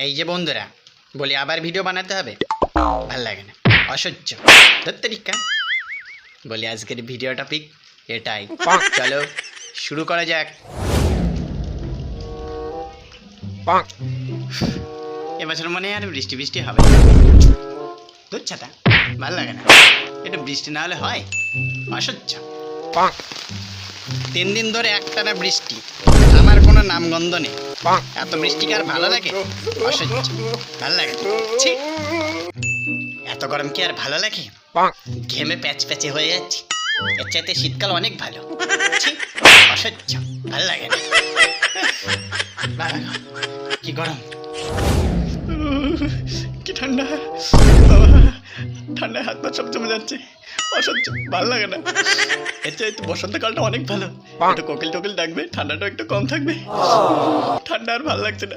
এই যে বন্ধুরা, বলি আবার ভিডিও বানাতে হবে, ভাল লাগে না, অসহ্য ধত্তেরিকা। বলি আজকের ভিডিও টপিক এটাই, চলো শুরু করা যাক। এবছর মনে হয় আর বৃষ্টি বৃষ্টি হবে না। দুধ ছাতা ভাল লাগে না, একটু বৃষ্টি না হলে হয়, অসহ্য। 3 দিন ধরে একটানা বৃষ্টি, আমার কোনো নামগন্ধ নেই। এত বৃষ্টি কি আর ভালো লাগে? অসহ্য, ভালো লাগে না। ছি, এত গরম কি আর ভালো লাগে? ঘেমে প্যাচ প্যাচে হয়ে যাচ্ছে। এর চাইতে শীতকাল অনেক ভালো। ছি, অসহ্য, ভালো লাগে না। বাবা, কি গরম, কি ঠান্ডা, বাবা ঠান্ডায় হাত পা সব জমে যাচ্ছে, অসহ্য, ভালো লাগে না। এর চাইতে বসন্তকালটা অনেক ভালো, একটু কোকিল টোকিল ডাকবে, ঠান্ডাটা একটু কম থাকবে, ঠান্ডা আর ভালো লাগছে না।